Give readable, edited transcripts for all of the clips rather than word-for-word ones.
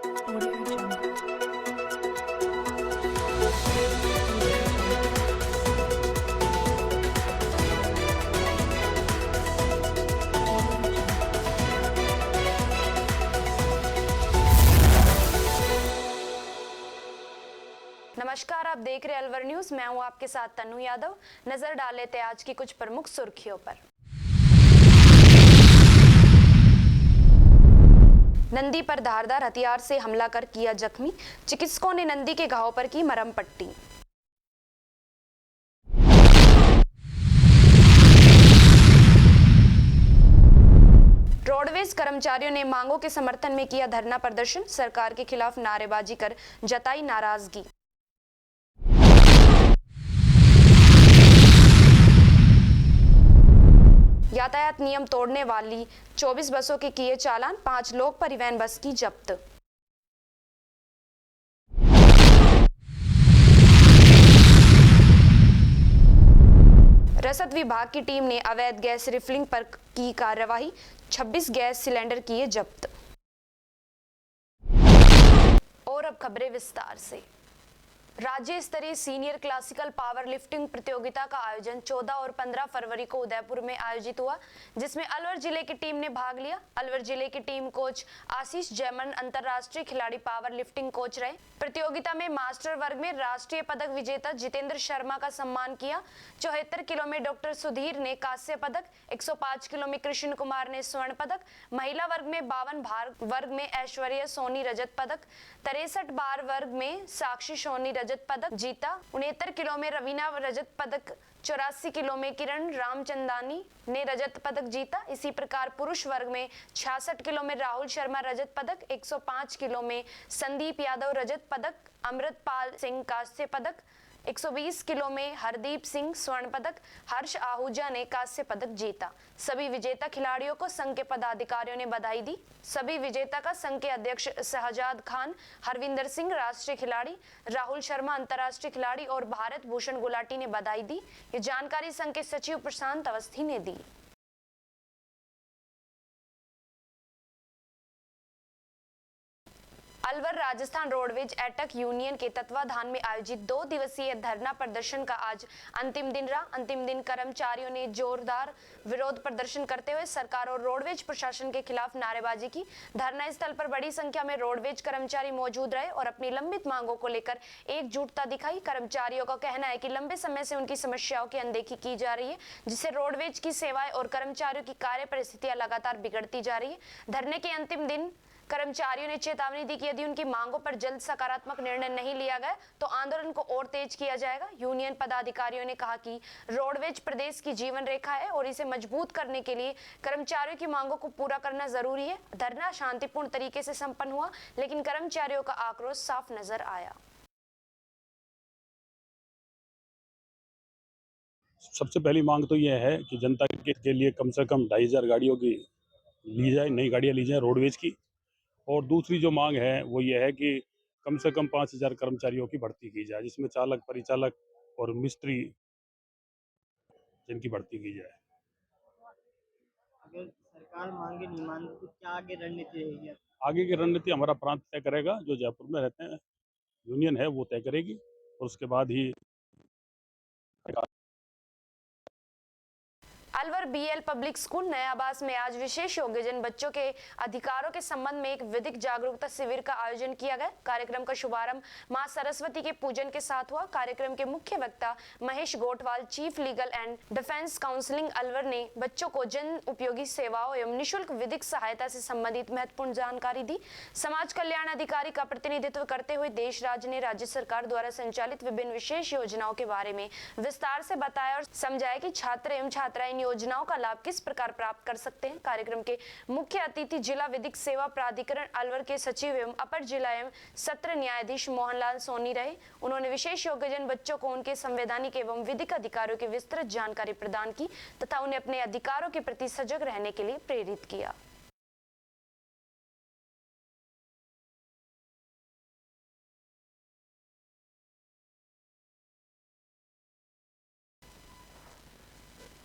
Audio Jungle. नमस्कार, आप देख रहे अलवर न्यूज। मैं हूं आपके साथ तन्नू यादव। नजर डाल लेते हैं आज की कुछ प्रमुख सुर्खियों पर। नंदी पर धारदार हथियार से हमला कर किया जख्मी, चिकित्सकों ने नंदी के घाव पर की मरहम पट्टी। रोडवेज कर्मचारियों ने मांगों के समर्थन में किया धरना प्रदर्शन, सरकार के खिलाफ नारेबाजी कर जताई नाराजगी। यातायात नियम तोड़ने वाली 24 बसों के किए चालान, 5 लोक परिवहन बस की जब्त। रसद विभाग की टीम ने अवैध गैस रिफिलिंग पर की कार्रवाई, 26 गैस सिलेंडर किए जब्त। और अब खबरें विस्तार से। राज्य स्तरीय सीनियर क्लासिकल पावर लिफ्टिंग प्रतियोगिता का आयोजन 14 और 15 फरवरी को उदयपुर में आयोजित हुआ, जिसमें अलवर जिले की टीम ने भाग लिया। अलवर जिले की टीम कोच आशीष जैमन अंतरराष्ट्रीय खिलाड़ी पावर लिफ्टिंग कोच रहे। प्रतियोगिता में मास्टर वर्ग में राष्ट्रीय पदक विजेता जितेंद्र शर्मा का सम्मान किया। 74 किलो में डॉक्टर सुधीर ने कांस्य पदक, 105 किलो में कृष्ण कुमार ने स्वर्ण पदक, महिला वर्ग में 52 भार वर्ग में ऐश्वर्या सोनी रजत पदक, 63 बार वर्ग में साक्षी सोनी रजत पदक जीता। 69 किलो में रवीना रजत पदक, 84 किलो में किरण रामचंदानी ने रजत पदक जीता। इसी प्रकार पुरुष वर्ग में 66 किलो में राहुल शर्मा रजत पदक, 105 किलो में संदीप यादव रजत पदक, अमृतपाल सिंह कांस्य पदक, 120 किलो में हरदीप सिंह स्वर्ण पदक, हर्ष आहूजा ने कांस्य पदक जीता। सभी विजेता खिलाड़ियों को संघ के पदाधिकारियों ने बधाई दी। सभी विजेता का संघ के अध्यक्ष शहजाद खान, हरविंदर सिंह राष्ट्रीय खिलाड़ी, राहुल शर्मा अंतर्राष्ट्रीय खिलाड़ी और भारत भूषण गुलाटी ने बधाई दी। ये जानकारी संघ के सचिव प्रशांत अवस्थी ने दी। अलवर राजस्थान रोडवेज एटक यूनियन के तत्वाधान में आयोजित 2 दिवसीय धरना प्रदर्शन का आज अंतिम दिन रहा। अंतिम दिन कर्मचारियों ने जोरदार विरोध प्रदर्शन करते हुए सरकार और रोडवेज प्रशासन के खिलाफ नारेबाजी की। धरना स्थल पर बड़ी संख्या में रोडवेज कर्मचारी मौजूद रहे और अपनी लंबित मांगों को लेकर एकजुटता दिखाई। कर्मचारियों का कहना है कि लंबे समय से उनकी समस्याओं की अनदेखी की जा रही है, जिससे रोडवेज की सेवाएं और कर्मचारियों की कार्य परिस्थितियां लगातार बिगड़ती जा रही है। धरने के अंतिम दिन कर्मचारियों ने चेतावनी दी कि यदि उनकी मांगों पर जल्द सकारात्मक निर्णय नहीं लिया गया तो आंदोलन को और तेज किया जाएगा। यूनियन पदाधिकारियों ने कहा कि रोडवेज प्रदेश की जीवन रेखा है और इसे मजबूत करने के लिए कर्मचारियों की मांगों को पूरा करना जरूरी है। धरना शांतिपूर्ण तरीके से संपन्न हुआ, लेकिन कर्मचारियों का आक्रोश साफ नजर आया। सबसे पहली मांग तो यह है कि जनता के लिए कम से कम 2,500 गाड़ियों की ली जाए, नई गाड़ियां ली जाए रोडवेज की। और दूसरी जो मांग है वो ये है कि कम से कम 5,000 कर्मचारियों की भर्ती की जाए, जिसमें चालक, परिचालक और मिस्त्री जिनकी भर्ती की जाए। अगर सरकार मांगे नहीं मानती तो क्या आगे रणनीति रहेगी? आगे की रणनीति हमारा प्रांत तय करेगा। जो जयपुर में रहते हैं यूनियन है वो तय करेगी और उसके बाद ही Alwar BL public school Nayabas में आज विशेष योग्यजन बच्चों के अधिकारों के संबंध में एक विधिक जागरूकता शिविर का आयोजन किया गया। कार्यक्रम का शुभारंभ मां सरस्वती के पूजन के साथ हुआ। कार्यक्रम के मुख्य वक्ता Mahesh Gotwal, chief legal and defence counselling Alwar ने बच्चों को जन उपयोगी सेवाओं एवं निःशुल्क विधिक सहायता से संबंधित महत्वपूर्ण जानकारी दी। समाज कल्याण अधिकारी का प्रतिनिधित्व करते हुए देश राज ने राज्य सरकार द्वारा संचालित विभिन्न विशेष योजनाओं के बारे में विस्तार से बताया और समझाया कि छात्र एवं छात्राएं योजनाओं का लाभ किस प्रकार प्राप्त कर सकते हैं। कार्यक्रम के मुख्य अतिथि जिला विधिक सेवा प्राधिकरण अलवर के सचिव एवं अपर जिला एवं सत्र न्यायाधीश मोहनलाल सोनी रहे। उन्होंने विशेष योग्यजन बच्चों को उनके संवैधानिक एवं विधिक अधिकारों की विस्तृत जानकारी प्रदान की तथा उन्हें अपने अधिकारों के प्रति सजग रहने के लिए प्रेरित किया।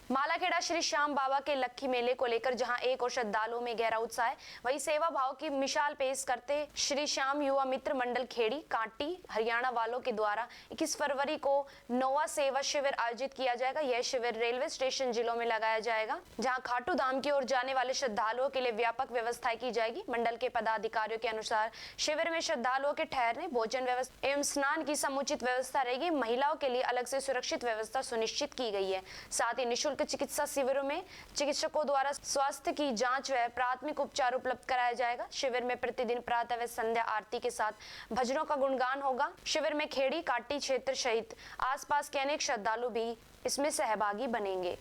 मालाखेड़ा श्री श्याम बाबा के लक्खी मेले को लेकर जहां एक और श्रद्धालुओं में गहरा उत्साह है, वहीं सेवा भाव की मिसाल पेश करते श्री श्याम युवा मित्र मंडल खेड़ी कांटी हरियाणा वालों के द्वारा 21 फरवरी को नोवा सेवा शिविर आयोजित किया जाएगा। यह शिविर रेलवे स्टेशन जिलों में लगाया जाएगा, जहां खाटू धाम की ओर जाने वाले श्रद्धालुओं के लिए व्यापक व्यवस्थाएं की जाएगी। मंडल के पदाधिकारियों के अनुसार शिविर में श्रद्धालुओं के ठहरने, भोजन व्यवस्था एवं स्नान की समुचित व्यवस्था रहेगी। महिलाओं के लिए अलग से सुरक्षित व्यवस्था सुनिश्चित की गई है। साथ ही निःशुल्क चिकित्सा शिविरों में चिकित्सकों द्वारा स्वास्थ्य की जांच व प्राथमिक उपचार उपलब्ध कराया जाएगा। शिविर में प्रतिदिन प्रातः व संध्या आरती के साथ भजनों का गुणगान होगा। शिविर में खेड़ी काटी क्षेत्र सहित आसपास के अनेक श्रद्धालु भी इसमें सहभागी बनेंगे।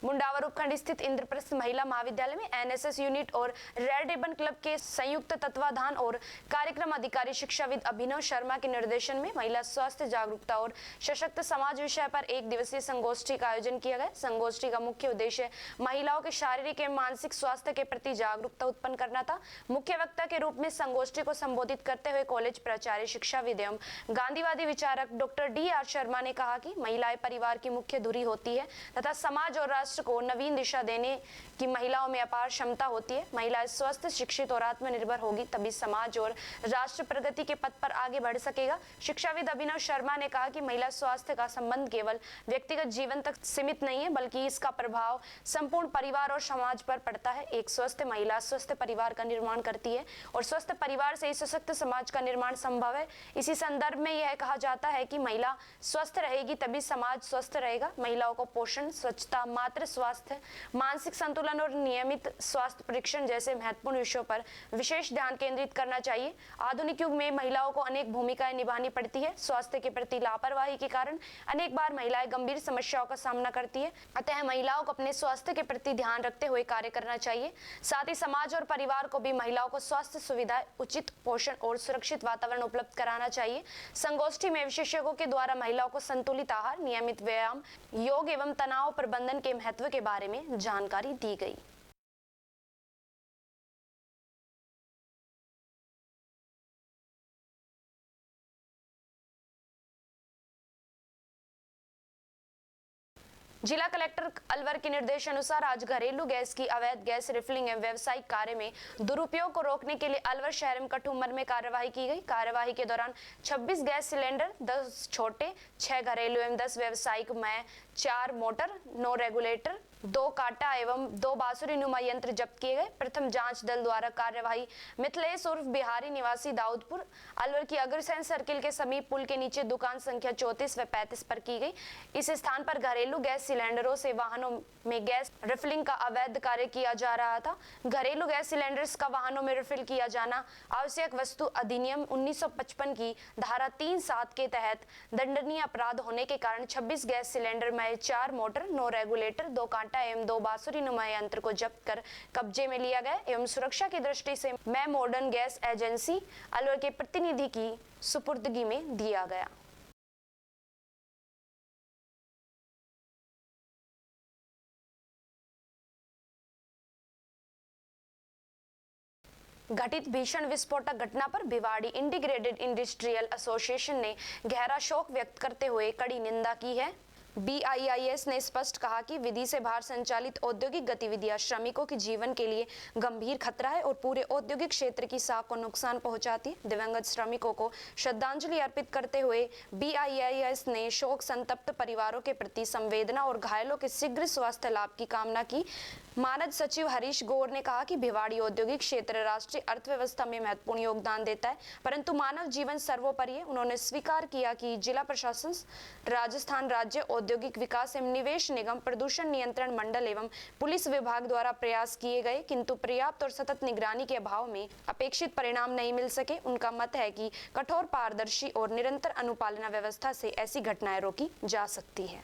मुंडावर उपखंड स्थित इंद्रप्रस्थ महिला महाविद्यालय में एनएसएस यूनिट और रेड रिबन क्लब के संयुक्त तत्वाधान और कार्यक्रम अधिकारी शिक्षाविद अभिनव शर्मा के निर्देशन में महिला स्वास्थ्य जागरूकता और सशक्त समाज विषय पर एक दिवसीय संगोष्ठी का आयोजन किया गया। संगोष्ठी का मुख्य उद्देश्य महिलाओं के शारीरिक एवं मानसिक स्वास्थ्य के प्रति जागरूकता उत्पन्न करना था। मुख्य वक्ता के रूप में संगोष्ठी को संबोधित करते हुए कॉलेज प्राचार्य शिक्षाविद एवं गांधीवादी विचारक डॉक्टर डी.आर. शर्मा ने कहा कि महिलाएं परिवार की मुख्य धुरी होती है तथा समाज और राष्ट्र को नवीन दिशा देने की महिलाओं में अपार क्षमता होती है। महिलाएं स्वस्थ, शिक्षित और आत्मनिर्भर होगी तभी समाज और राष्ट्र प्रगति के पथ पर आगे बढ़ सकेगा। शिक्षाविद अभिनव शर्मा ने कहा कि महिला स्वास्थ्य का संबंध केवल व्यक्तिगत जीवन तक सीमित नहीं है, बल्कि इसका प्रभाव संपूर्ण परिवार और समाज पर पड़ता है। एक स्वस्थ महिला स्वस्थ परिवार का निर्माण करती है और स्वस्थ परिवार से ही सशक्त समाज का निर्माण संभव है। इसी संदर्भ में यह कहा जाता है कि महिला स्वस्थ रहेगी तभी समाज स्वस्थ रहेगा। महिलाओं को पोषण, स्वच्छता, मातृ स्वास्थ्य, मानसिक संतुलन और नियमित स्वास्थ्य परीक्षण जैसे महत्वपूर्ण विषयों पर विशेष ध्यान केंद्रित करना चाहिए। आधुनिक युग में महिलाओं को अनेक भूमिकाएं निभानी पड़ती है। स्वास्थ्य के प्रति लापरवाही के कारण अनेक बार महिलाएं गंभीर समस्याओं का सामना करती है। अतः महिलाओं को अपने स्वास्थ्य के प्रति ध्यान रखते हुए कार्य करना चाहिए। साथ ही समाज और परिवार को भी महिलाओं को स्वास्थ्य सुविधाएं, उचित पोषण और सुरक्षित वातावरण उपलब्ध कराना चाहिए। संगोष्ठी में विशेषज्ञों के द्वारा महिलाओं को संतुलित आहार, नियमित व्यायाम, योग एवं तनाव प्रबंधन के महत्व के बारे में जानकारी दी गई। जिला कलेक्टर अलवर के निर्देश अनुसार आज घरेलू गैस की अवैध गैस रिफिलिंग एवं व्यावसायिक कार्य में दुरुपयोग को रोकने के लिए अलवर शहर में कठुमर में कार्यवाही की गई। कार्यवाही के दौरान 26 गैस सिलेंडर, 10 छोटे, 6 घरेलू एवं 10 व्यावसायिक में 4 मोटर, 9 रेगुलेटर, 2 काटा एवं 2 बांसुरी नुमा यंत्र जब्त किए गए। प्रथम जांच दल द्वारा कार्यवाही मिथिलेश उर्फ बिहारी निवासी दाऊदपुर अलवर की अग्रसेन सर्किल के समीप पुल के नीचे दुकान संख्या 34 व 35 पर की गई। इस स्थान पर घरेलू गैस सिलेंडरों से वाहनों में गैस रिफिलिंग का अवैध कार्य किया जा रहा था। घरेलू गैस सिलेंडर्स का वाहनों में रिफिल किया जाना आवश्यक वस्तु अधिनियम 1955 की धारा 3(7) के तहत दंडनीय अपराध होने के कारण 26 गैस सिलेंडर में 4 मोटर, 9 रेगुलेटर, 2 कांटा एवं 2 बांसुरी नुमा यंत्र को जब्त कर कब्जे में लिया गया एवं सुरक्षा की दृष्टि से मैं मॉडर्न गैस एजेंसी अलवर के प्रतिनिधि की सुपुर्दगी में दिया गया। घटित भीषण विस्फोटक घटना पर भिवाड़ी इंटीग्रेटेड इंडस्ट्रियल एसोसिएशन ने गहरा शोक व्यक्त करते हुए कड़ी निंदा की है। BIIS ने स्पष्ट कहा कि विधि से बाहर संचालित औद्योगिक गतिविधियां श्रमिकों के जीवन के लिए गंभीर खतरा है और पूरे औद्योगिक क्षेत्र की साख को नुकसान पहुंचाती है। दिवंगत श्रमिकों को श्रद्धांजलि अर्पित करते हुए BIIS ने शोक संतप्त परिवारों के प्रति संवेदना और घायलों के शीघ्र स्वास्थ्य लाभ की कामना की। मानद सचिव हरीश गौर ने कहा कि भिवाड़ी औद्योगिक क्षेत्र राष्ट्रीय अर्थव्यवस्था में महत्वपूर्ण योगदान देता है, परंतु मानव जीवन सर्वोपरि है। उन्होंने स्वीकार किया कि जिला प्रशासन, राजस्थान राज्य औद्योगिक विकास एवं निवेश निगम, प्रदूषण नियंत्रण मंडल एवं पुलिस विभाग द्वारा प्रयास किए गए, किंतु पर्याप्त और सतत निगरानी के अभाव में अपेक्षित परिणाम नहीं मिल सके। उनका मत है कि कठोर, पारदर्शी और निरंतर अनुपालना व्यवस्था से ऐसी घटनाएं रोकी जा सकती है।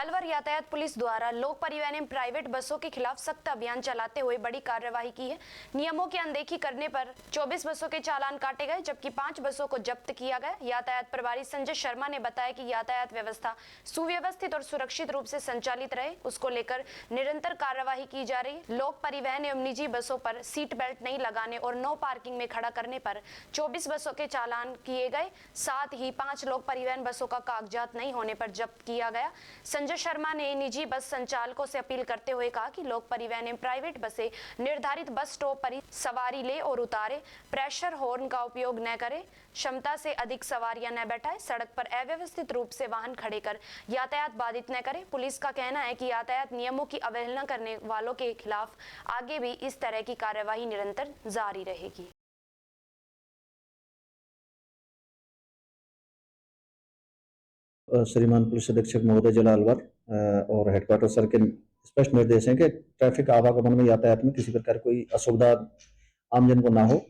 अलवर यातायात पुलिस द्वारा लोक परिवहन एवं प्राइवेट बसों के खिलाफ सख्त अभियान चलाते हुए बड़ी कार्यवाही की है। नियमों की अनदेखी करने पर 24 बसों के चालान काटे गए, जबकि 5 बसों को जब्त किया गया। यातायात प्रभारी संजय शर्मा ने बताया कि यातायात व्यवस्था सुव्यवस्थित और सुरक्षित रूप से संचालित रहे, उसको लेकर निरंतर कार्यवाही की जा रही। लोक परिवहन एवं निजी बसों पर सीट बेल्ट नहीं लगाने और नो पार्किंग में खड़ा करने पर 24 बसों के चालान किए गए। साथ ही 5 लोक परिवहन बसों का कागजात नहीं होने पर जब्त किया गया। संजय शर्मा ने निजी बस संचालकों से अपील करते हुए कहा कि लोक परिवहन एवं प्राइवेट बसें निर्धारित बस स्टॉप पर ही सवारी ले और उतारे, प्रेशर हॉर्न का उपयोग न करें, क्षमता से अधिक सवारियां न बैठाएं, सड़क पर अव्यवस्थित रूप से वाहन खड़े कर यातायात बाधित न करें। पुलिस का कहना है कि यातायात नियमों की अवहेलना करने वालों के खिलाफ आगे भी इस तरह की कार्यवाही निरंतर जारी रहेगी। श्रीमान पुलिस अधीक्षक महोदय जिला अलवर और हेडक्वार्टर सर के स्पष्ट निर्देश हैं कि ट्रैफिक आवागमन में यातायात में किसी प्रकार कोई असुविधा आमजन को ना हो।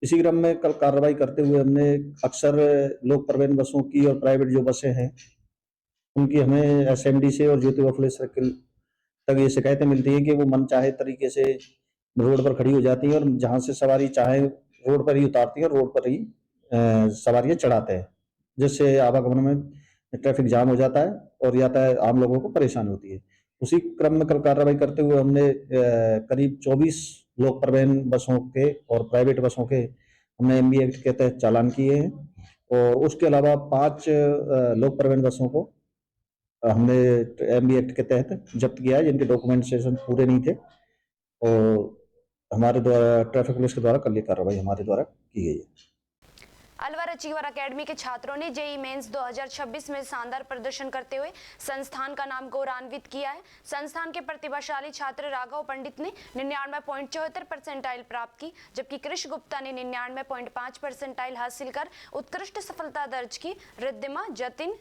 इसी क्रम में कल कार्रवाई करते हुए हमने अक्सर लोक परिवहन बसों की और प्राइवेट जो बसें हैं उनकी हमें एसएमडी से और ज्योति बफुले सर्किल तक ये शिकायतें मिलती हैं कि वो मनचाहे तरीके से रोड पर खड़ी हो जाती हैं और जहां से सवारी चाहे रोड पर ही उतारती है और रोड पर ही सवारियां चढ़ाते हैं, जिससे आवागमन में ट्रैफिक जाम हो जाता है और यातायात आम लोगों को परेशानी होती है। उसी क्रम में कल कार्रवाई करते हुए हमने करीब 24 लोक परिवहन बसों के और प्राइवेट बसों के हमने एमबी एक्ट के तहत चालान किए हैं और उसके अलावा 5 लोक परिवहन बसों को हमने एमबी एक्ट के तहत जब्त किया है, जिनके डॉक्यूमेंटेशन पूरे नहीं थे और हमारे द्वारा ट्रैफिक पुलिस के द्वारा कल ये कार्रवाई हमारे द्वारा की गई है। अलवर अचीवर एकेडमी के छात्रों ने जेई मेंस 2026 में शानदार प्रदर्शन करते हुए संस्थान का नाम गौरवान्वित किया है। संस्थान के प्रतिभाशाली छात्र राघव पंडित ने 99.74 परसेंटाइल प्राप्त की, जबकि कृष गुप्ता ने 99.5 परसेंटाइल हासिल कर उत्कृष्ट सफलता दर्ज की। रिद्धिमा, जतिन,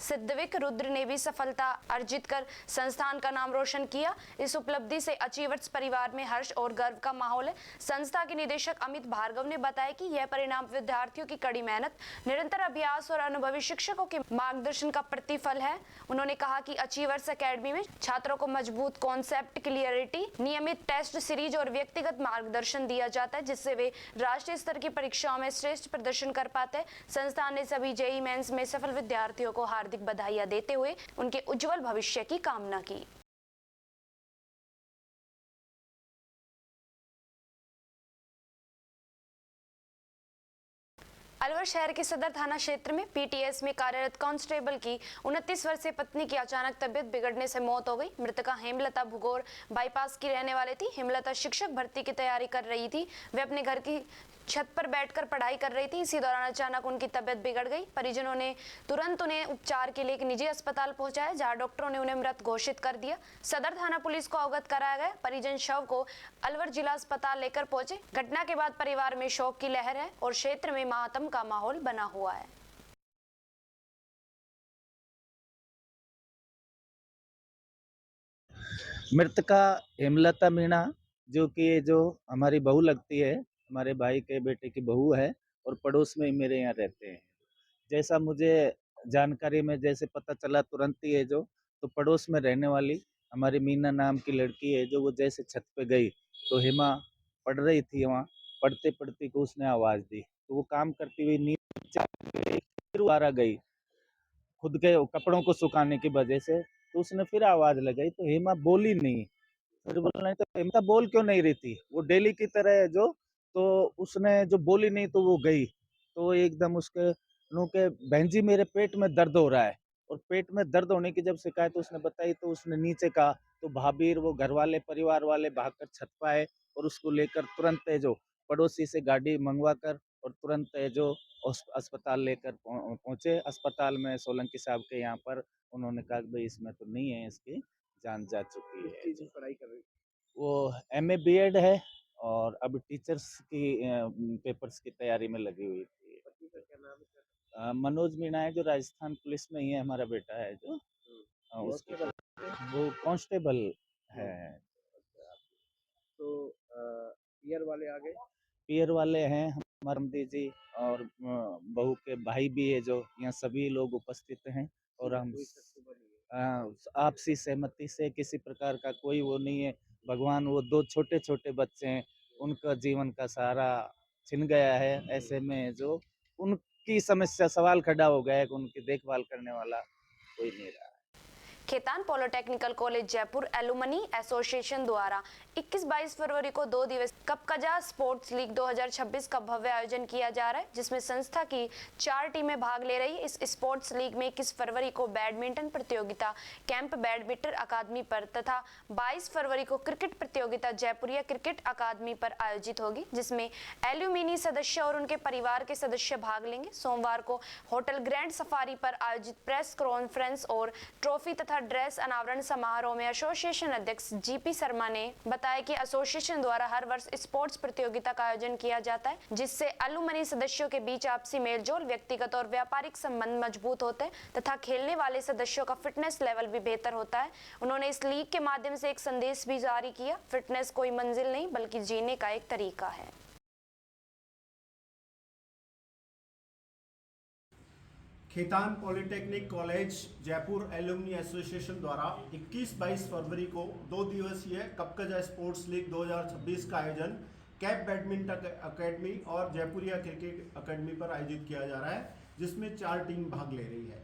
सिद्धिविक रुद्र ने भी सफलता अर्जित कर संस्थान का नाम रोशन किया। इस उपलब्धि से अचीवर्स परिवार में हर्ष और गर्व का माहौल है। संस्था के निदेशक अमित भार्गव ने बताया कि यह परिणाम विद्यार्थियों की कड़ी मेहनत, निरंतर अभ्यास और अनुभवी शिक्षकों के मार्गदर्शन का प्रतिफल है। उन्होंने कहा कि अचीवर्स एकेडमी में छात्रों को मजबूत कॉन्सेप्ट क्लियरिटी, नियमित टेस्ट सीरीज और व्यक्तिगत मार्गदर्शन दिया जाता है, जिससे वे राष्ट्रीय स्तर की परीक्षाओं में श्रेष्ठ प्रदर्शन कर पाते हैं। संस्थान ने सभी जेई मेंस में सफल विद्यार्थियों को हार्दिक बधाइयां देते हुए उनके उज्जवल भविष्य की कामना की। अलवर शहर के सदर थाना क्षेत्र में पीटीएस में कार्यरत कांस्टेबल की 29 वर्षीय पत्नी की अचानक तबियत बिगड़ने से मौत हो गई। मृतका हेमलता भुगोर बाईपास की रहने वाली थी। हेमलता शिक्षक भर्ती की तैयारी कर रही थी। वे अपने घर की छत पर बैठकर पढ़ाई कर रही थी। इसी दौरान अचानक उनकी तबियत बिगड़ गई। परिजनों ने तुरंत उन्हें उपचार के लिए एक निजी अस्पताल पहुंचाया, जहां डॉक्टरों ने उन्हें मृत घोषित कर दिया। सदर थाना पुलिस को अवगत कराया गया। परिजन शव को अलवर जिला अस्पताल लेकर पहुंचे। घटना के बाद परिवार में शोक की लहर है और क्षेत्र में मातम का माहौल बना हुआ है। मृतका हेमलता मीणा जो हमारी बहू लगती है, हमारे भाई के बेटे की बहू है और पड़ोस में ही मेरे यहाँ रहते हैं। जैसा मुझे जानकारी में जैसे पता चला तुरंत ही है तो पड़ोस में रहने वाली हमारी मीना नाम की लड़की है वो जैसे छत पे गई तो हेमा पढ़ रही थी, वहाँ पढ़ते पढ़ते को उसने आवाज़ दी तो वो काम करती हुई नीचे गई, फिर दोबारा गई खुद के कपड़ों को सुखाने की वजह से, तो उसने फिर आवाज़ लगाई तो हेमा बोली नहीं। फिर बोलना तो हेमता बोल क्यों नहीं रही थी, वो डेली की तरह है तो उसने जो बोली नहीं तो वो गई तो एकदम उसके के बहन जी मेरे पेट में दर्द हो रहा है, और पेट में दर्द होने की जब शिकायत उसने बताई तो उसने नीचे कहा तो भाभी वो घर वाले परिवार वाले भागकर छत पर आए और उसको लेकर तुरंत है पड़ोसी से गाड़ी मंगवा कर और तुरंत है अस्पताल लेकर पहुंचे। अस्पताल में सोलंकी साहब के यहाँ पर उन्होंने कहा भाई इसमें तो नहीं है, इसकी जान जा चुकी है। पढ़ाई कर रही वो एमए बीएड है और अब टीचर्स की पेपर्स की तैयारी में लगी हुई थी। पति का क्या नाम है? मनोज मीणा है जो राजस्थान पुलिस में ही है, हमारा बेटा है उसके वो कांस्टेबल है। तो ईयर वाले आ गए? पियर वाले हैं हमारे ममती जी और बहू के भाई भी है जो यहाँ सभी लोग उपस्थित हैं और हम आपसी सहमति से, किसी प्रकार का कोई वो नहीं है। भगवान, वो 2 छोटे-छोटे बच्चे हैं, उनका जीवन का सहारा छिन गया है। ऐसे में जो उनकी समस्या सवाल खड़ा हो गया है कि उनकी देखभाल करने वाला कोई नहीं रहा। Khetan polytechnical college Jaipur alumni association द्वारा 21-22 फरवरी को 2 दिवस कपकजा स्पोर्ट्स लीग 2026 का भव्य आयोजन किया जा रहा है, जिसमें संस्था की 4 टीमें भाग ले रही है। इस स्पोर्ट्स लीग में 21 फरवरी को बैडमिंटन प्रतियोगिता कैंप बैडमिंटन अकादमी पर तथा 22 फरवरी को क्रिकेट प्रतियोगिता जयपुरिया क्रिकेट अकादमी पर आयोजित होगी, जिसमें एल्यूमिनी सदस्य और उनके परिवार के सदस्य भाग लेंगे। सोमवार को होटल ग्रैंड सफारी पर आयोजित प्रेस कॉन्फ्रेंस और ट्रॉफी तथा ड्रेस अनावरण समारोह में एसोसिएशन अध्यक्ष जीपी शर्मा ने बताया कि एसोसिएशन द्वारा हर वर्ष स्पोर्ट्स प्रतियोगिता का आयोजन किया जाता है, जिससे एलुमनी सदस्यों के बीच आपसी मेलजोल, व्यक्तिगत और व्यापारिक संबंध मजबूत होते हैं तथा खेलने वाले सदस्यों का फिटनेस लेवल भी बेहतर होता है। उन्होंने इस लीग के माध्यम से एक संदेश भी जारी किया, फिटनेस कोई मंजिल नहीं बल्कि जीने का एक तरीका है। Khetan polytechnic college Jaipur alumni association द्वारा 21-22 फरवरी को 2 दिवसीय कपकजा स्पोर्ट्स लीग 2026 का आयोजन कैप बैडमिंटन अकेडमी और जयपुरिया क्रिकेट अकेडमी पर आयोजित किया जा रहा है, जिसमें 4 टीम भाग ले रही है।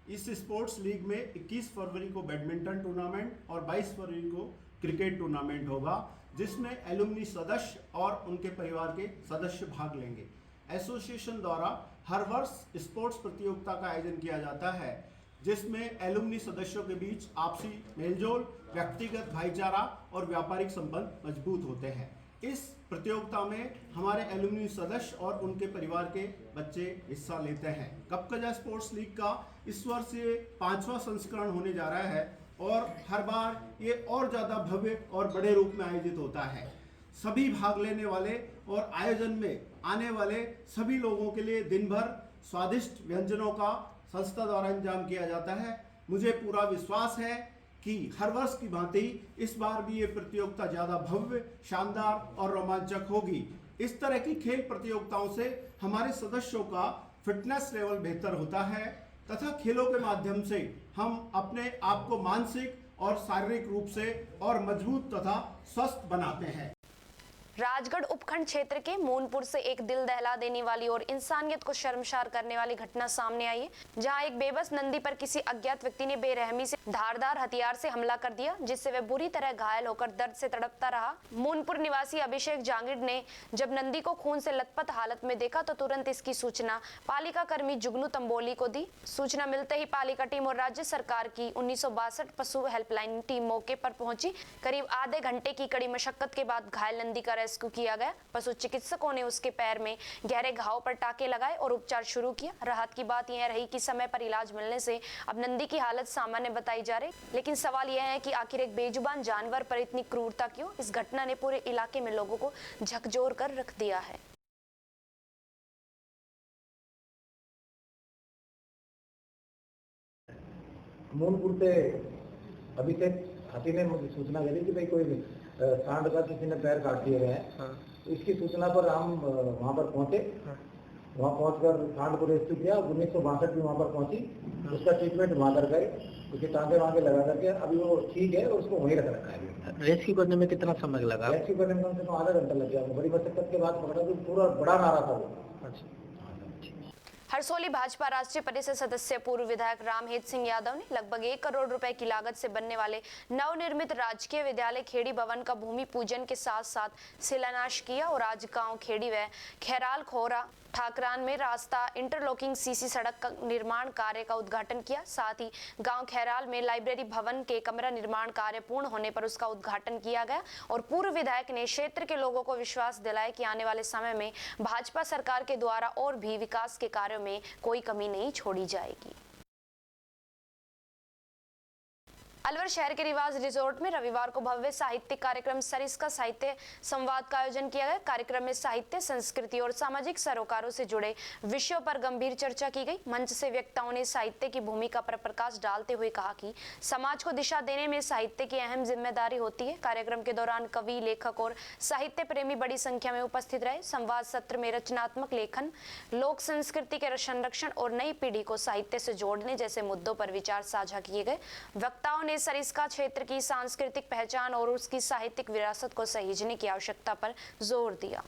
इस स्पोर्ट्स लीग में 21 फरवरी को बैडमिंटन टूर्नामेंट और 22 फरवरी को क्रिकेट टूर्नामेंट होगा, जिसमें एलुमनी सदस्य और उनके परिवार के सदस्य भाग लेंगे। एसोसिएशन द्वारा हर वर्ष स्पोर्ट्स प्रतियोगिता का आयोजन किया जाता है, जिसमें एलुमनी सदस्यों के बीच आपसी मेलजोल, व्यक्तिगत भाईचारा और व्यापारिक संबंध मजबूत होते हैं। इस प्रतियोगिता में हमारे एलुमनी सदस्य और उनके परिवार के बच्चे हिस्सा लेते हैं। कपकजा स्पोर्ट्स लीग का इस वर्ष ये 5वां संस्करण होने जा रहा है और हर बार ये और ज़्यादा भव्य और बड़े रूप में आयोजित होता है। सभी भाग लेने वाले और आयोजन में आने वाले सभी लोगों के लिए दिन भर स्वादिष्ट व्यंजनों का संस्था द्वारा इंतजाम किया जाता है। मुझे पूरा विश्वास है कि हर वर्ष की भांति इस बार भी ये प्रतियोगिता ज़्यादा भव्य, शानदार और रोमांचक होगी। इस तरह की खेल प्रतियोगिताओं से हमारे सदस्यों का फिटनेस लेवल बेहतर होता है तथा खेलों के माध्यम से हम अपने आप को मानसिक और शारीरिक रूप से और मजबूत तथा स्वस्थ बनाते हैं। राजगढ़ उपखंड क्षेत्र के मूनपुर से एक दिल दहला देने वाली और इंसानियत को शर्मसार करने वाली घटना सामने आई है, जहां एक बेबस नंदी पर किसी अज्ञात व्यक्ति ने बेरहमी से धारदार हथियार से हमला कर दिया, जिससे वह बुरी तरह घायल होकर दर्द से तड़पता रहा। मूनपुर निवासी अभिषेक जांगिड़ ने जब नंदी को खून से लथपथ हालत में देखा तो तुरंत इसकी सूचना पालिका कर्मी जुगनू तंबोली को दी। सूचना मिलते ही पालिका टीम और राज्य सरकार की 1962 पशु हेल्पलाइन टीम मौके पर पहुंची। करीब आधे घंटे की कड़ी मशक्कत के बाद घायल नंदी का रेस्क्यू किया गया। पशु चिकित्सकों ने उसके पैर में गहरे घाव पर टाके लगाए और उपचार शुरू किया। राहत की बात यह रही कि समय पर इलाज मिलने से अब नंदी की हालत सामान्य बताई जा रही, लेकिन सवाल यह है कि आखिर एक बेजुबान जानवर पर इतनी क्रूरता क्यों? इस घटना ने पूरे इलाके में लोगों को झकझोर कर रख दिया है। मूनपुर से अभी तक हाथी ने मुझे सूचना करी कि भाई कोई सांड का किसी ने पैर काट दिए गए हैं। हाँ। तो इसकी सूचना पर हम वहाँ पर पहुँचे। हाँ। वहाँ पहुँचकर सांड को रेस्क्यू किया। 1962 भी वहाँ पर पहुँची। हाँ। उसका ट्रीटमेंट वहाँ कर गए, उसके टाँके वहाँ के लगा करके अभी वो ठीक है और उसको वहीं रख रखा है। रेस्क्यू करने में कितना समय लगा? रेस्क्यू करने में कम से कम आधा घंटा लग गया। बड़ी मशक्कत के बाद पकड़ा, तो पूरा बड़ा नारा था वो। अच्छा। हरसौली भाजपा राष्ट्रीय परिषद सदस्य पूर्व विधायक रामहेत सिंह यादव ने लगभग 1 करोड़ रुपए की लागत से बनने वाले नवनिर्मित राजकीय विद्यालय खेड़ी भवन का भूमि पूजन के साथ साथ शिलान्यास किया और आज गांव खेड़ी व खैराल खोरा ठाकरान में रास्ता इंटरलॉकिंग सीसी सड़क का निर्माण कार्य का उद्घाटन किया। साथ ही गांव खैराल में लाइब्रेरी भवन के कमरा निर्माण कार्य पूर्ण होने पर उसका उद्घाटन किया गया और पूर्व विधायक ने क्षेत्र के लोगों को विश्वास दिलाया कि आने वाले समय में भाजपा सरकार के द्वारा और भी विकास के कार्यों में कोई कमी नहीं छोड़ी जाएगी। अलवर शहर के रिवाज रिजोर्ट में रविवार को भव्य साहित्यिक कार्यक्रम सरिस्का साहित्य संवाद का आयोजन किया गया। कार्यक्रम में साहित्य, संस्कृति और सामाजिक सरोकारों से जुड़े विषयों पर गंभीर चर्चा की गई। मंच से वक्ताओं ने साहित्य की भूमिका पर प्रकाश डालते हुए कहा कि समाज को दिशा देने में साहित्य की अहम जिम्मेदारी होती है। कार्यक्रम के दौरान कवि, लेखक और साहित्य प्रेमी बड़ी संख्या में उपस्थित रहे। संवाद सत्र में रचनात्मक लेखन, लोक संस्कृति के संरक्षण और नई पीढ़ी को साहित्य से जोड़ने जैसे मुद्दों पर विचार साझा किए गए। वक्ताओं ने सरिस्का क्षेत्र की सांस्कृतिक पहचान और उसकी साहित्यिक विरासत को सहेजने की आवश्यकता पर जोर दिया।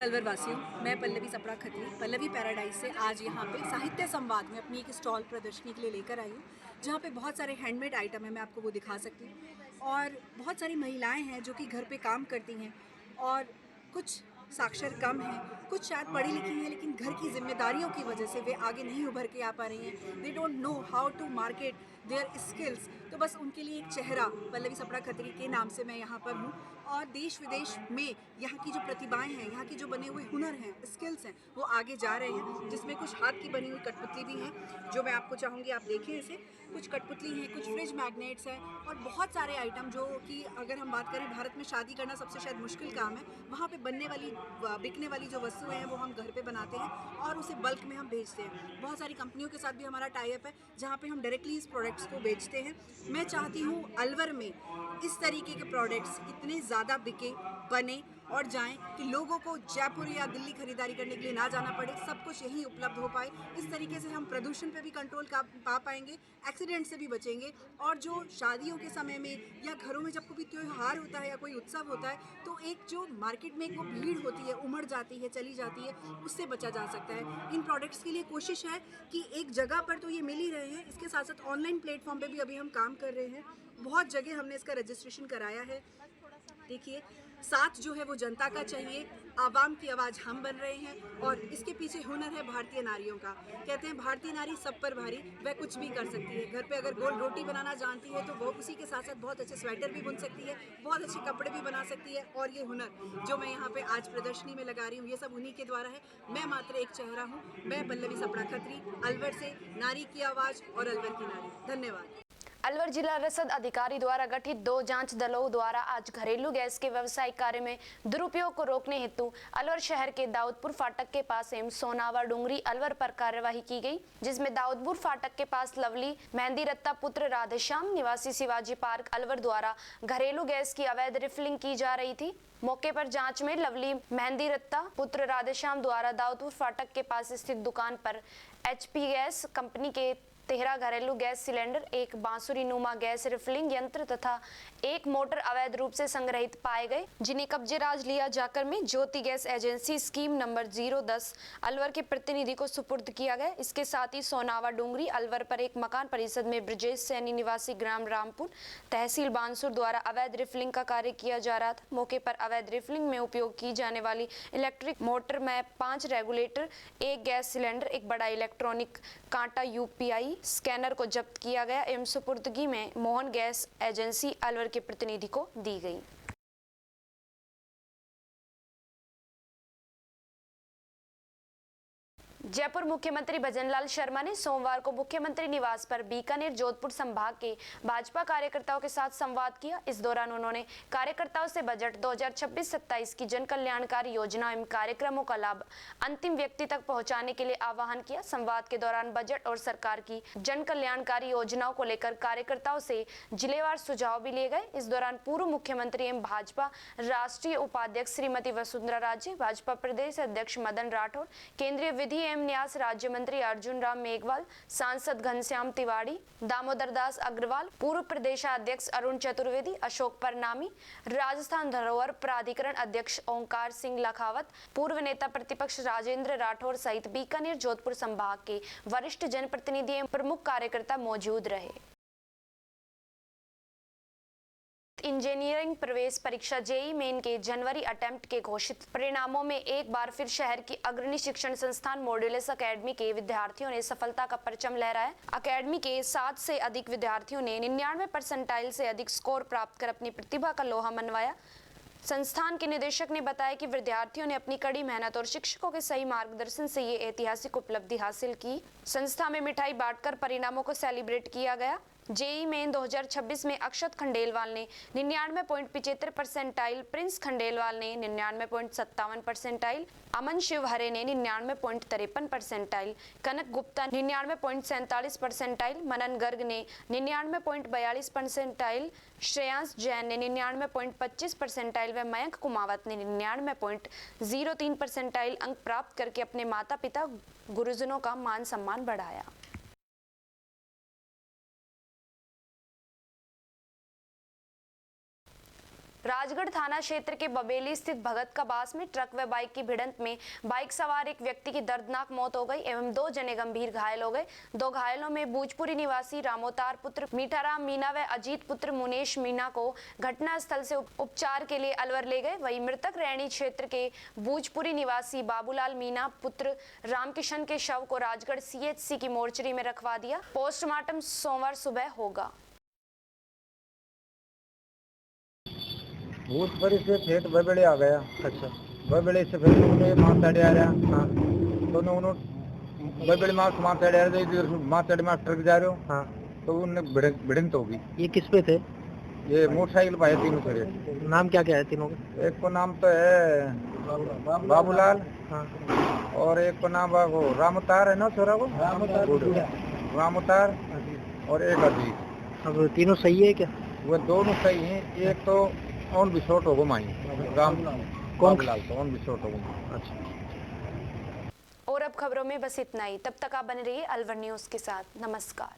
अलवर वासियों, मैं पल्लवी सपरा खत्री पल्लवी पैराडाइज से आज यहाँ पे साहित्य संवाद में अपनी एक स्टॉल प्रदर्शनी के लिए लेकर आई हूँ, जहाँ पे बहुत सारे हैंडमेड आइटम है। मैं आपको वो दिखा सकती हूँ और बहुत सारी महिलाएं हैं जो कि घर पे काम करती हैं और कुछ साक्षर कम हैं, कुछ शायद पढ़ी लिखी हैं, लेकिन घर की जिम्मेदारियों की वजह से वे आगे नहीं उभर के आ पा रही हैं। They don't know how to market their skills. तो बस उनके लिए एक चेहरा पल्लवी सपरा खत्री के नाम से मैं यहाँ पर हूँ और देश विदेश में यहाँ की जो प्रतिभाएं हैं, यहाँ के जो बने हुए हुनर हैं, स्किल्स हैं, वो आगे जा रहे हैं, जिसमें कुछ हाथ की बनी हुई कठपुतली भी हैं जो मैं आपको चाहूँगी आप देखें इसे। कुछ कठपुतली हैं, कुछ फ्रिज मैग्नेट्स हैं और बहुत सारे आइटम जो कि अगर हम बात करें भारत में शादी करना सबसे शायद मुश्किल काम है, वहाँ पे बिकने वाली जो वस्तुएं हैं वो हम घर पे बनाते हैं और उसे बल्क में हम बेचते हैं। बहुत सारी कंपनियों के साथ भी हमारा टाई अप है जहाँ पे हम डायरेक्टली इस प्रोडक्ट्स को बेचते हैं। मैं चाहती हूँ अलवर में इस तरीके के प्रोडक्ट्स इतने ज़्यादा बिके, बने और जाएं कि लोगों को जयपुर या दिल्ली खरीदारी करने के लिए ना जाना पड़े, सब कुछ यहीं उपलब्ध हो पाए। इस तरीके से हम प्रदूषण पे भी कंट्रोल पा पाएंगे, एक्सीडेंट से भी बचेंगे और जो शादियों के समय में या घरों में जब कोई त्यौहार होता है या कोई उत्सव होता है तो एक जो मार्केट में एक वो भीड़ होती है, उमड़ जाती है, चली जाती है, उससे बचा जा सकता है। इन प्रोडक्ट्स के लिए कोशिश है कि एक जगह पर तो ये मिल ही रहे हैं, इसके साथ साथ ऑनलाइन प्लेटफॉर्म पर भी अभी हम काम कर रहे हैं। बहुत जगह हमने इसका रजिस्ट्रेशन कराया है। देखिए, साथ जो है वो जनता का चाहिए, आवाम की आवाज़ हम बन रहे हैं और इसके पीछे हुनर है भारतीय नारियों का। कहते हैं भारतीय नारी सब पर भारी, वह कुछ भी कर सकती है। घर पे अगर गोल रोटी बनाना जानती है तो वो उसी के साथ साथ बहुत अच्छे स्वेटर भी बुन सकती है, बहुत अच्छे कपड़े भी बना सकती है। और ये हुनर जो मैं यहाँ पे आज प्रदर्शनी में लगा रही हूँ, ये सब उन्हीं के द्वारा है। मैं मात्र एक चेहरा हूँ। मैं पल्लवी सपरा खत्री, अलवर से, नारी की आवाज़ और अलवर की नारी। धन्यवाद। अलवर जिला रसद अधिकारी द्वारा गठित 2 जांच दलों द्वारा आज घरेलू गैस के व्यावसायिक कार्य में दुरुपयोग को रोकने हेतु अलवर शहर के दाऊदपुर फाटक के पास एवं सोनावा डूंगरी अलवर पर कार्यवाही की गई, जिसमें दाऊदपुर फाटक के पास लवली मेहंदी रत्ता पुत्र राधेश्याम निवासी शिवाजी पार्क अलवर द्वारा घरेलू गैस की अवैध रिफिलिंग की जा रही थी। मौके पर जांच में लवली मेहंदी रत्ता पुत्र राधेश्याम द्वारा दाऊदपुर फाटक के पास स्थित दुकान पर HP गैस कंपनी के 13 घरेलू गैस सिलेंडर, एक बांसुरी नुमा गैस रिफिलिंग यंत्र तथा एक मोटर अवैध रूप से संग्रहित पाए गए, जिन्हें कब्जे राज लिया जाकर में Jyoti gas agency scheme number 010 Alwar के प्रतिनिधि को सुपुर्द किया गया। इसके साथ ही सोनावा डूंगरी अलवर पर एक मकान परिषद में ब्रजेश सैनी निवासी ग्राम रामपुर तहसील बांसुर द्वारा अवैध रिफिलिंग का कार्य किया जा रहा था। मौके पर अवैध रिफिलिंग में उपयोग की जाने वाली इलेक्ट्रिक मोटर में 5 रेगुलेटर, एक गैस सिलेंडर, एक बड़ा इलेक्ट्रॉनिक कांटा UPI स्कैनर को जब्त किया गया एवं सुपुर्दगी में मोहन गैस एजेंसी अलवर के प्रतिनिधि को दी गई। जयपुर मुख्यमंत्री भजनलाल शर्मा ने सोमवार को मुख्यमंत्री निवास पर बीकानेर जोधपुर संभाग के भाजपा कार्यकर्ताओं के साथ संवाद किया। इस दौरान उन्होंने कार्यकर्ताओं से बजट 2026-27 की जन कल्याणकारी योजना एवं कार्यक्रमों का लाभ अंतिम व्यक्ति तक पहुंचाने के लिए आह्वान किया। संवाद के दौरान बजट और सरकार की जन कल्याणकारी योजनाओं को लेकर कार्यकर्ताओं से जिलेवार सुझाव भी लिए गए। इस दौरान पूर्व मुख्यमंत्री एवं भाजपा राष्ट्रीय उपाध्यक्ष श्रीमती वसुंधरा राजे, भाजपा प्रदेश अध्यक्ष मदन राठौर, केंद्रीय विधि न्यास राज्य मंत्री अर्जुन राम मेघवाल, सांसद घनश्याम तिवारी, दामोदर दास अग्रवाल, पूर्व प्रदेशाध्यक्ष अरुण चतुर्वेदी, अशोक परनामी, राजस्थान धरोहर प्राधिकरण अध्यक्ष ओंकार सिंह लखावत, पूर्व नेता प्रतिपक्ष राजेंद्र राठौर सहित बीकानेर जोधपुर संभाग के वरिष्ठ जनप्रतिनिधि एवं प्रमुख कार्यकर्ता मौजूद रहे। इंजीनियरिंग प्रवेश परीक्षा JEE मेन के जनवरी अटेम्प्ट के घोषित परिणामों में एक बार फिर शहर की अग्रणी शिक्षण संस्थान मॉड्यूलस अकेडमी के विद्यार्थियों ने सफलता का परचम लहराया। अकेडमी के 7 से अधिक विद्यार्थियों ने 99 परसेंटाइल से अधिक स्कोर प्राप्त कर अपनी प्रतिभा का लोहा मनवाया। संस्थान के निदेशक ने बताया कि विद्यार्थियों ने अपनी कड़ी मेहनत और शिक्षकों के सही मार्गदर्शन से ये ऐतिहासिक उपलब्धि हासिल की। संस्था में मिठाई बांटकर परिणामों को सेलिब्रेट किया गया। जेई मेन 2026 में अक्षत खंडेलवाल ने 99.75 परसेंटाइल, प्रिंस खंडेलवाल ने 99.57 परसेंटाइल, अमन शिवहरे ने 99.53 परसेंटाइल, कनक गुप्ता 99.47 परसेंटाइल, मनन गर्ग ने 99.42 परसेंटाइल, श्रेयांश जैन ने 99.25 परसेंटाइल व मयंक कुमावत ने 99.03 परसेंटाइल अंक प्राप्त करके अपने माता पिता गुरुजनों का मान सम्मान बढ़ाया। राजगढ़ थाना क्षेत्र के बबेली स्थित भगत कबास में ट्रक व बाइक की भिड़ंत में बाइक सवार एक व्यक्ति की दर्दनाक मौत हो गई एवं 2 जने गंभीर घायल हो गए। 2 घायलों में भूजपुरी निवासी रामोतार पुत्र मीठाराम मीना व अजीत पुत्र मुनेश मीना को घटनास्थल से उपचार के लिए अलवर ले गए। वहीं मृतक रैणी क्षेत्र के भूजपुरी निवासी बाबूलाल मीना पुत्र रामकिशन के शव को राजगढ़ CHC की मोर्चरी में रखवा दिया। पोस्टमार्टम सोमवार सुबह होगा। भूतपुरी से ठेठ बबेड़े आ गया। अच्छा, बबेड़े से फिर उन्हें माताड़े आ रहा। हाँ, तो उन्होंने बबेड़े मार माताड़े आ रहे, इधर माताड़े मार ट्रक जा रहे हो। हाँ, तो उन्हें भिड़ंत होगी। ये किस पे थे? ये मोटरसाइकिल पर है, तीनों खड़े। नाम क्या क्या है तीनों के? एक को नाम तो है बाबूलाल। हाँ, और एक को नाम वो रामोतार है ना, छोरा को रामोतार, और एक अजीत। अब तीनों सही है क्या? वो दोनों सही हैं। एक तो ऑन भी शॉर्ट होगा माई राम कौन लाल तो ऑन भी शॉर्ट होगा। अच्छा, और अब खबरों में बस इतना ही। तब तक आप बने रहिए अलवर न्यूज के साथ। नमस्कार।